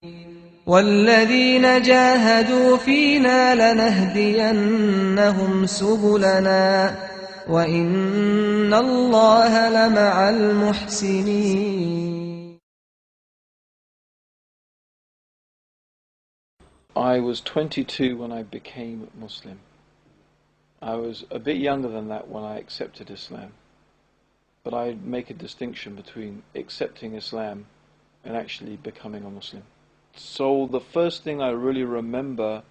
وَالَّذِينَ جَاهَدُوا فِينَا لَنَهْدِيَنَّهُمْ سُبُلَنَا وَإِنَّ اللَّهَ لَمَعَ الْمُحْسِنِينَ. I was 22 when I became Muslim. I was a bit younger than that when I accepted Islam. But I make a distinction between accepting Islam and actually becoming a Muslim. So the first thing I really remember,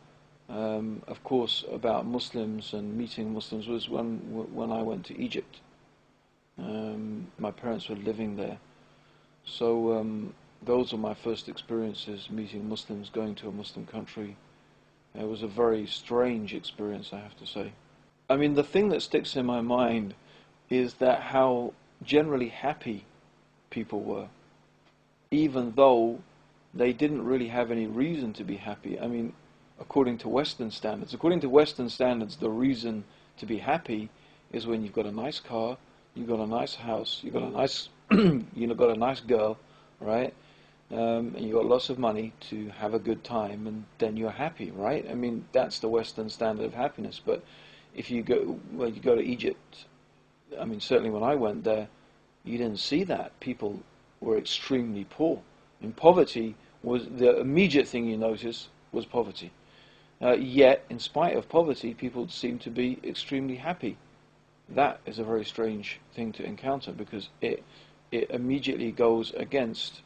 of course, about Muslims and meeting Muslims was when I went to Egypt. My parents were living there. So those were my first experiences, meeting Muslims, going to a Muslim country. It was a very strange experience, I have to say. I mean, the thing that sticks in my mind is that how generally happy people were, even though they didn't really have any reason to be happy. I mean, according to Western standards. According to Western standards, the reason to be happy is when you've got a nice car, you've got a nice house, you've got a nice, got a nice girl, right? And you've got lots of money to have a good time, and then you're happy, right? I mean, that's the Western standard of happiness. But if you go to Egypt, I mean, certainly when I went there, you didn't see that. People were extremely poor. And poverty was the immediate thing you notice was poverty. Yet, in spite of poverty, people seem to be extremely happy. That is a very strange thing to encounter, because it immediately goes against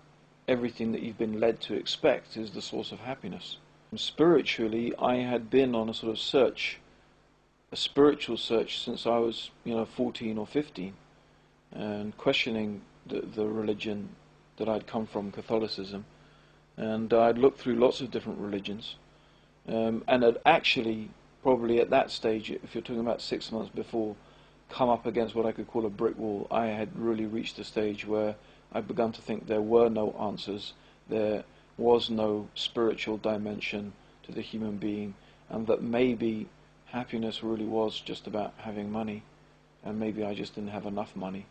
everything that you've been led to expect is the source of happiness. And spiritually, I had been on a sort of search, a spiritual search, since I was 14 or 15, and questioning the religion that I'd come from, Catholicism, and I'd looked through lots of different religions, and had actually, probably at that stage, if you're talking about 6 months before, come up against what I could call a brick wall. I had really reached a stage where I'd begun to think there were no answers, there was no spiritual dimension to the human being, and that maybe happiness really was just about having money, and maybe I just didn't have enough money.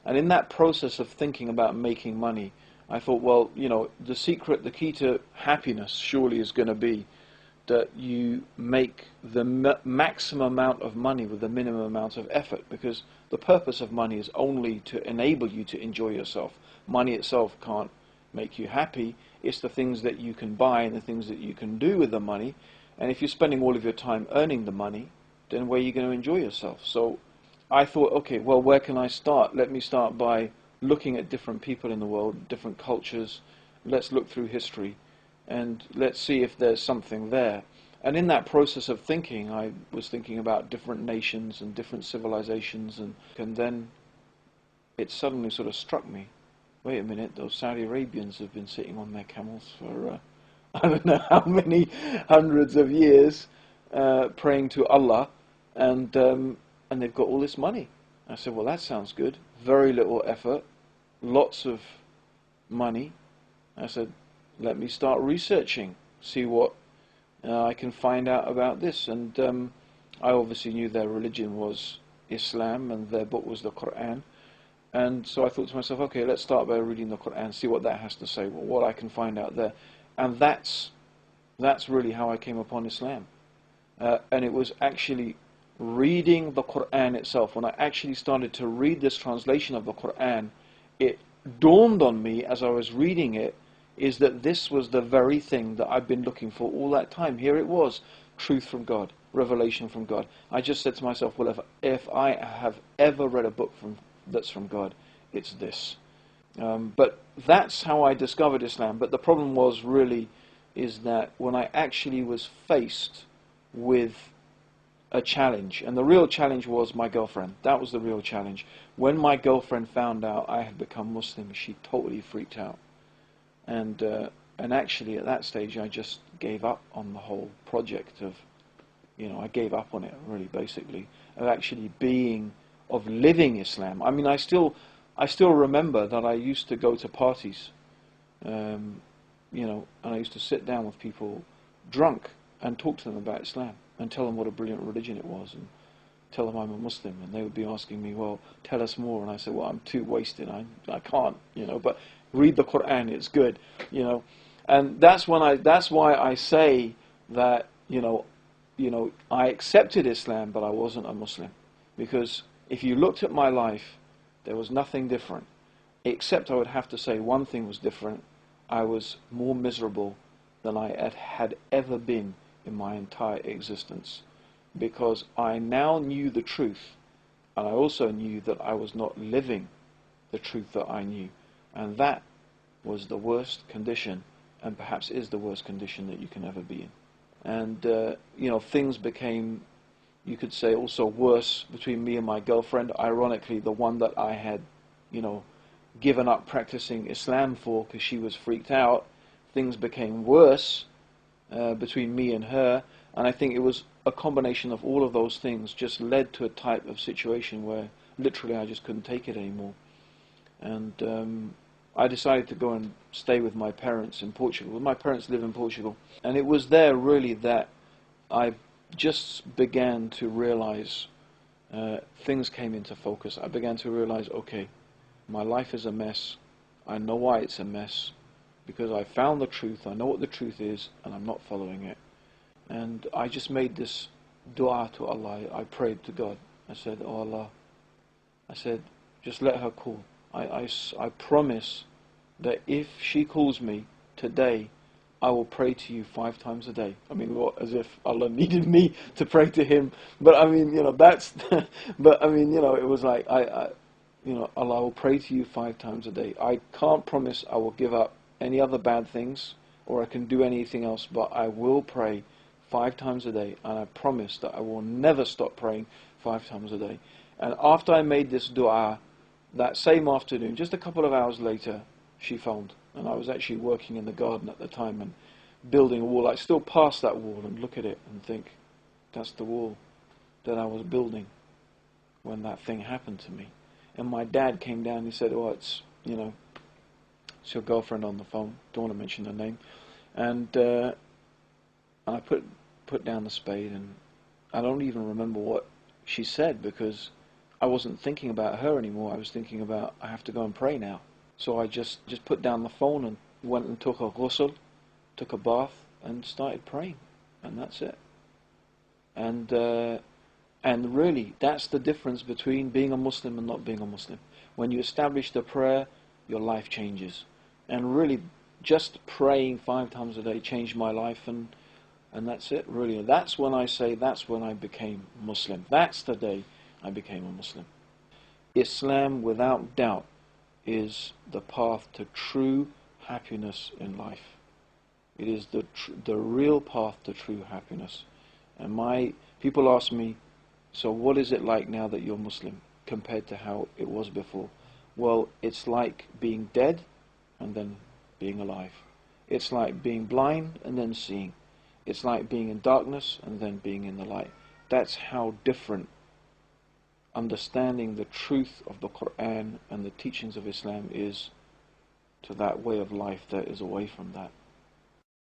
And in that process of thinking about making money, I thought, well, the key to happiness surely is going to be that you make the maximum amount of money with the minimum amount of effort, because the purpose of money is only to enable you to enjoy yourself. Money itself can't make you happy. It's the things that you can buy and the things that you can do with the money. And if you're spending all of your time earning the money, then where are you going to enjoy yourself? So I thought, okay, well, where can I start? Let me start by looking at different people in the world, different cultures. Let's look through history, and let's see if there's something there. And in that process of thinking, I was thinking about different nations and different civilizations, and then it suddenly sort of struck me, wait a minute, those Saudi Arabians have been sitting on their camels for I don't know how many hundreds of years, praying to Allah, and they've got all this money. I said, well, that sounds good. Very little effort, lots of money. I said, let me start researching, see what I can find out about this. And I obviously knew their religion was Islam and their book was the Quran. And so I thought to myself, okay, let's start by reading the Quran, see what that has to say, what I can find out there. And that's really how I came upon Islam. And it was actually reading the Quran itself. When I actually started to read this translation of the Quran, it dawned on me as I was reading it, is that this was the very thing that I've been looking for all that time. Here it was, truth from God, revelation from God. I just said to myself, well, if I have ever read a book that's from God, it's this. But that's how I discovered Islam. But the problem is that when I actually was faced with a challenge, and the real challenge was my girlfriend. That was the real challenge. When my girlfriend found out I had become Muslim, she totally freaked out. And actually at that stage I just gave up on the whole project of, I gave up on it really, basically, of living Islam. I mean, I still remember that I used to go to parties, and I used to sit down with people drunk and talk to them about Islam and tell them what a brilliant religion it was and tell them I'm a Muslim, and they would be asking me, well, tell us more. And I said, well, I'm too wasted, I can't, but read the Quran, it's good, And that's why I say that, I accepted Islam, but I wasn't a Muslim. Because if you looked at my life, there was nothing different. Except I would have to say one thing was different. I was more miserable than I had ever been in my entire existence. Because I now knew the truth, and I also knew that I was not living the truth that I knew. And that was the worst condition, and perhaps is the worst condition that you can ever be in. And, things became, you could say, also worse between me and my girlfriend. Ironically, the one that I had, given up practicing Islam for because she was freaked out. Things became worse between me and her. And I think it was a combination of all of those things just led to a type of situation where literally I just couldn't take it anymore. And I decided to go and stay with my parents in Portugal. My parents live in Portugal. And it was there really that I just began to realize things came into focus. I began to realize, okay, my life is a mess. I know why it's a mess. Because I found the truth, I know what the truth is, and I'm not following it. And I just made this dua to Allah. I prayed to God. I said, oh Allah, I said, just let her call. I promise that if she calls me today, I will pray to you 5 times a day. I mean, what, as if Allah needed me to pray to Him. But I mean, that's, but I mean, it was like, Allah will pray to you 5 times a day. I can't promise I will give up any other bad things, or I can do anything else, but I will pray 5 times a day, and I promise that I will never stop praying 5 times a day. And after I made this dua, that same afternoon, just a couple of hours later, she phoned. And I was actually working in the garden at the time and building a wall. I still pass that wall and look at it and think, that's the wall that I was building when that thing happened to me. And my dad came down and he said, oh, it's your girlfriend on the phone. Don't want to mention her name. And I put down the spade, and I don't even remember what she said, because I wasn't thinking about her anymore. I was thinking about, I have to go and pray now. So I just put down the phone and went and took a ghusl, took a bath, and started praying. And that's it. And really, that's the difference between being a Muslim and not being a Muslim. When you establish the prayer, your life changes. And really, just praying 5 times a day changed my life, and that's it, really. And that's when I say, that's when I became Muslim. That's the day I became a Muslim. Islam, without doubt, is the path to true happiness in life. It is the real path to true happiness. And people ask me, so what is it like now that you're Muslim compared to how it was before? Well, it's like being dead and then being alive. It's like being blind and then seeing. It's like being in darkness and then being in the light. That's how different understanding the truth of the Quran and the teachings of Islam is to that way of life that is away from that.